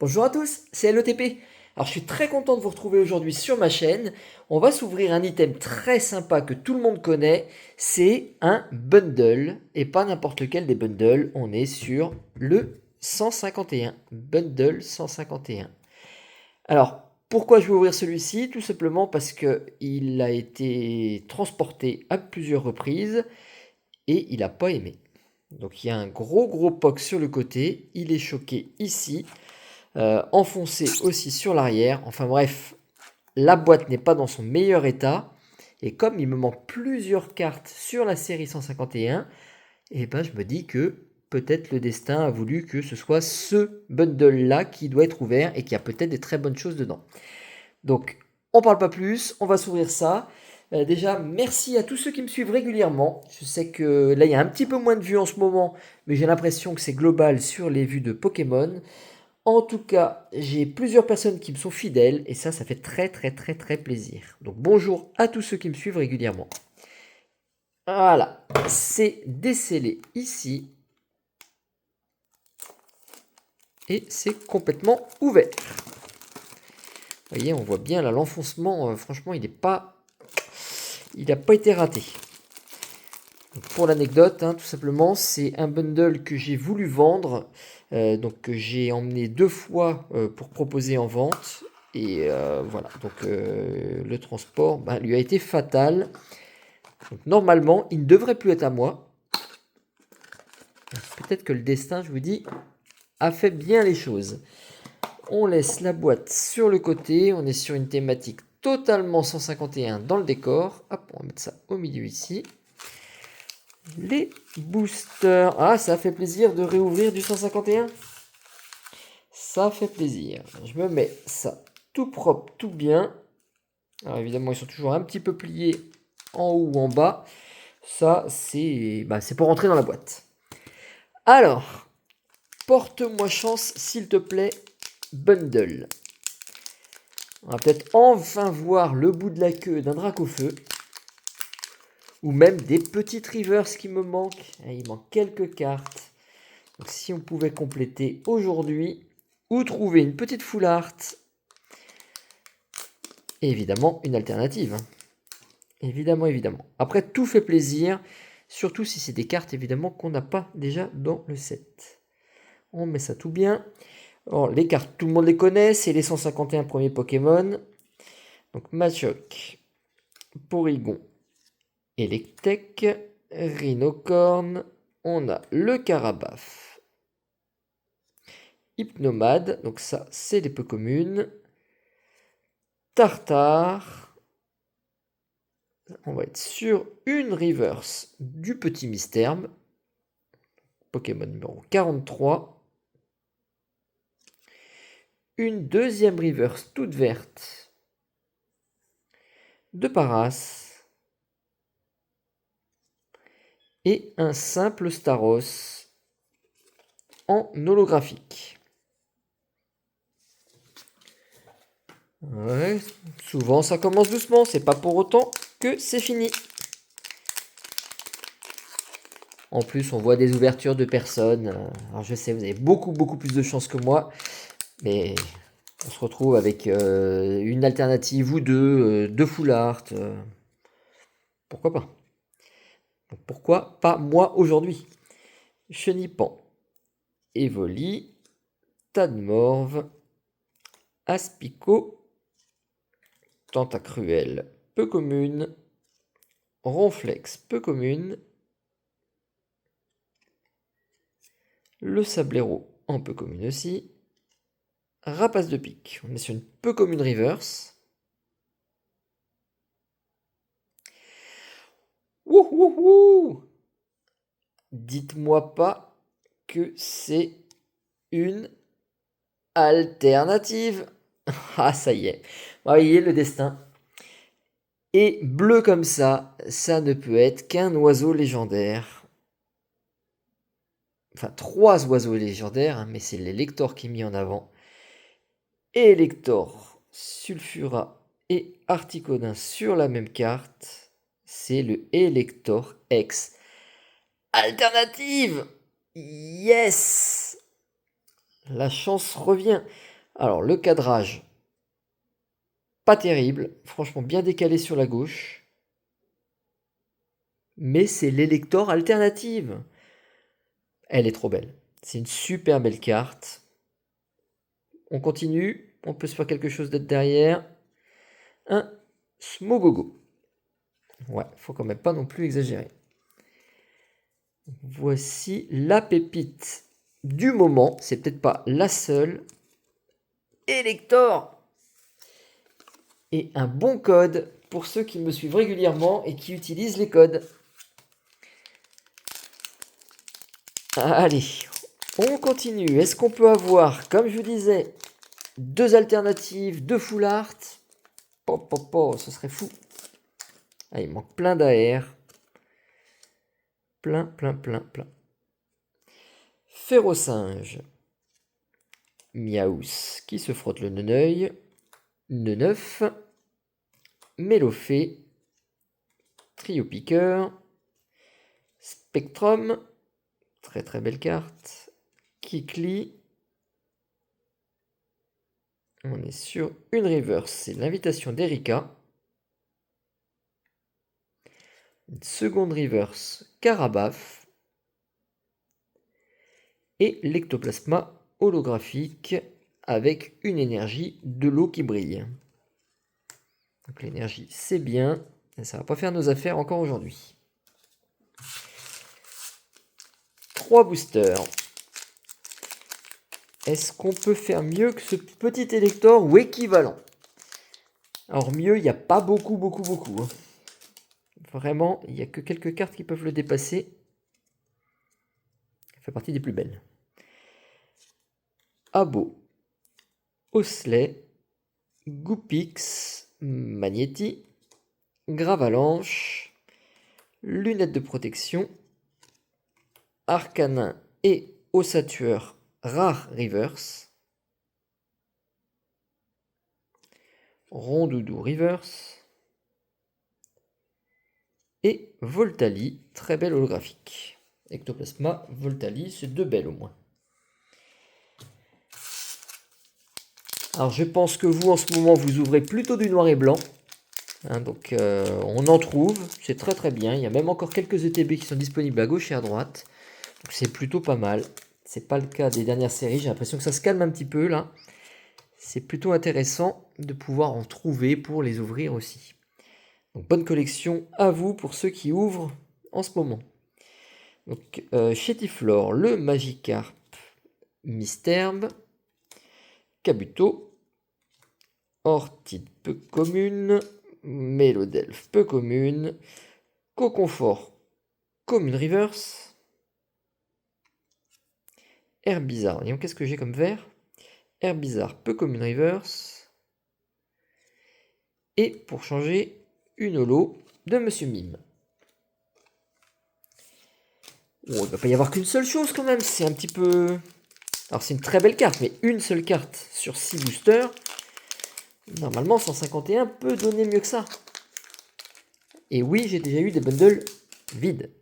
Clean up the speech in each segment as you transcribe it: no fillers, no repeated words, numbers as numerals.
Bonjour à tous, c'est LETP. Alors je suis très content de vous retrouver aujourd'hui sur ma chaîne. On va s'ouvrir un item très sympa que tout le monde connaît, c'est un bundle et pas n'importe lequel des bundles, on est sur le 151, bundle 151. Alors pourquoi je vais ouvrir celui-ci? Tout simplement parce que il a été transporté à plusieurs reprises et il n'a pas aimé. Donc il y a un gros POC sur le côté, il est choqué ici. Enfoncé aussi sur l'arrière. Enfin bref, la boîte n'est pas dans son meilleur état. Et comme il me manque plusieurs cartes sur la série 151, et ben je me dis que peut-être le destin a voulu que ce soit ce bundle-là qui doit être ouvert et qu'il y a peut-être des très bonnes choses dedans. Donc, on parle pas plus, on va s'ouvrir ça. Déjà, merci à tous ceux qui me suivent régulièrement. Je sais que là, il y a un petit peu moins de vues en ce moment, mais j'ai l'impression que c'est global sur les vues de Pokémon. En tout cas, j'ai plusieurs personnes qui me sont fidèles et ça fait très plaisir. Donc bonjour à tous ceux qui me suivent régulièrement. Voilà, c'est décellé ici et c'est complètement ouvert. Vous voyez, on voit bien là l'enfoncement, franchement, il n'a pas été raté. Donc, pour l'anecdote, tout simplement, c'est un bundle que j'ai voulu vendre, donc que j'ai emmené 2 fois pour proposer en vente. Et voilà, donc le transport lui a été fatal. Donc, normalement, il ne devrait plus être à moi. Peut-être que le destin, je vous dis, a fait bien les choses. On laisse la boîte sur le côté. On est sur une thématique totalement 151 dans le décor. Hop, on va mettre ça au milieu ici. Les boosters. Ah, ça fait plaisir de réouvrir du 151. Ça fait plaisir. Je me mets ça tout propre, tout bien. Alors évidemment, ils sont toujours un petit peu pliés en haut ou en bas. Ça, c'est pour rentrer dans la boîte. Alors, porte-moi chance, s'il te plaît, bundle. On va peut-être enfin voir le bout de la queue d'un Dracofeu. Ou même des petites reverse qui me manquent. Il manque quelques cartes. Donc si on pouvait compléter aujourd'hui, ou trouver une petite full art, et évidemment une alternative. Évidemment. Après, tout fait plaisir, surtout si c'est des cartes évidemment qu'on n'a pas déjà dans le set. On met ça tout bien. Alors, les cartes, tout le monde les connaît, c'est les 151 premiers Pokémon. Donc Machoke, Porygon, Electek, Rhinocorn, on a le Carabaf, Hypnomade, donc ça c'est les peu communes, Tartare, on va être sur une reverse du petit Mystère, Pokémon numéro 43, une deuxième reverse toute verte de Paras, et un simple Staros en holographique. Ouais, souvent ça commence doucement, c'est pas pour autant que c'est fini. En plus, on voit des ouvertures de personnes. Alors je sais, vous avez beaucoup plus de chance que moi, mais on se retrouve avec une alternative ou deux full art. Pourquoi pas? Donc, pourquoi pas moi aujourd'hui? Chenipan, Evoli, Tadmorve, Aspico, Tentacruel, peu commune, Ronflex, peu commune, le Sablero en peu commune aussi, Rapace de pique, on est sur une peu commune reverse. Wouhouhou! Dites-moi pas que c'est une alternative. Ah, ça y est. Vous voyez le destin. Et bleu comme ça ne peut être qu'un oiseau légendaire. Enfin, 3 oiseaux légendaires, mais c'est l'Elector qui est mis en avant. Elector, Sulfura et Articodin sur la même carte. C'est le Elector X. Alternative! Yes! La chance revient. Alors, le cadrage, pas terrible. Franchement, bien décalé sur la gauche. Mais c'est l'élector alternative. Elle est trop belle. C'est une super belle carte. On continue. On peut se faire quelque chose d'autre derrière. Un Smogogo. Ouais, faut quand même pas non plus exagérer. Voici la pépite du moment. C'est peut-être pas la seule. Elector. Et un bon code pour ceux qui me suivent régulièrement et qui utilisent les codes. Allez, on continue. Est-ce qu'on peut avoir, comme je vous disais, deux alternatives, deux full art? Ce serait fou. Ah, il manque plein d'AR. Plein. Férocinge. Miaous qui se frotte le neneuil. Neneuf. Mélophée. Trio piqueur. Spectrum. Très belle carte. Kikli. On est sur une reverse. C'est l'invitation d'Erika. Une seconde reverse. Carabaf. Et l'ectoplasma holographique avec une énergie de l'eau qui brille. Donc l'énergie, c'est bien. Ça va pas faire nos affaires encore aujourd'hui. 3 boosters. Est-ce qu'on peut faire mieux que ce petit élector ou équivalent? Alors mieux, il n'y a pas beaucoup. Hein. Vraiment, il n'y a que quelques cartes qui peuvent le dépasser. Ça fait partie des plus belles. Abo, Osley, Goupix, Magnéti, Gravalanche, Lunettes de protection, Arcanin et Ossature Rare Reverse, Rondoudou Reverse et Voltali, très belle holographique. Ectoplasma, Voltali, c'est deux belles au moins. Alors je pense que vous en ce moment vous ouvrez plutôt du noir et blanc. Hein, donc on en trouve, c'est très bien. Il y a même encore quelques ETB qui sont disponibles à gauche et à droite. Donc c'est plutôt pas mal. C'est pas le cas des dernières séries. J'ai l'impression que ça se calme un petit peu là. C'est plutôt intéressant de pouvoir en trouver pour les ouvrir aussi. Donc bonne collection à vous pour ceux qui ouvrent en ce moment. Donc Chétiflore, le Magikarp, Misterbe, Kabuto, Ortide peu commune, Mélodelphe peu commune, Coconfort commune reverse, Herbizarre, voyons qu'est-ce que j'ai comme vert? Herbizarre peu commune reverse, et pour changer, une holo de Monsieur Mime. Oh, il ne va pas y avoir qu'une seule chose quand même, c'est un petit peu... Alors c'est une très belle carte, mais une seule carte sur 6 boosters, normalement 151 peut donner mieux que ça. Et oui, j'ai déjà eu des bundles vides.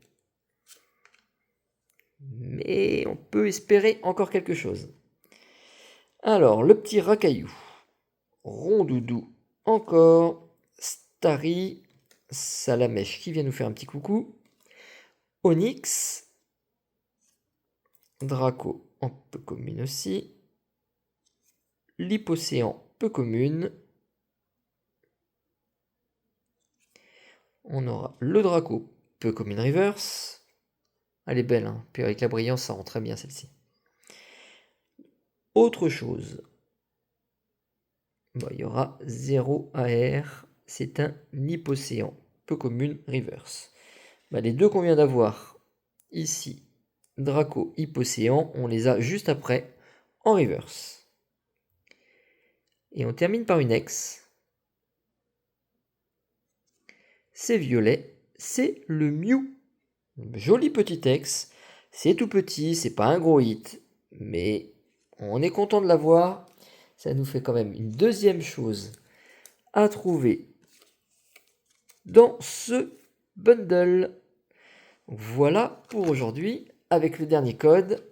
Mais on peut espérer encore quelque chose. Alors, le petit racaillou. Rondoudou encore. Starry. Salamèche qui vient nous faire un petit coucou. Onyx. Draco en peu commune aussi. L'hypocéan peu commune. On aura le Draco peu commune reverse. Elle est belle, hein. Puis avec la brillance, ça rend très bien celle-ci. Autre chose. Bon, il y aura 0 AR. C'est un hypocéan peu commune reverse. Bah, les deux qu'on vient d'avoir ici, Draco, Hypocéan, on les a juste après en reverse. Et on termine par une ex. C'est violet, c'est le Mew. Joli petit ex. C'est tout petit, c'est pas un gros hit, mais on est content de l'avoir. Ça nous fait quand même une deuxième chose à trouver dans ce bundle. Voilà pour aujourd'hui avec le dernier code.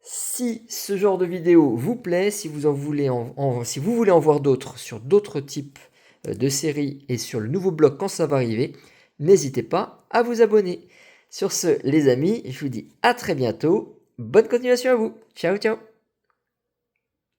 Si ce genre de vidéo vous plaît, si vous voulez en voir d'autres sur d'autres types de séries et sur le nouveau blog quand ça va arriver, n'hésitez pas à vous abonner. Sur ce, les amis, je vous dis à très bientôt. Bonne continuation à vous. Ciao, ciao.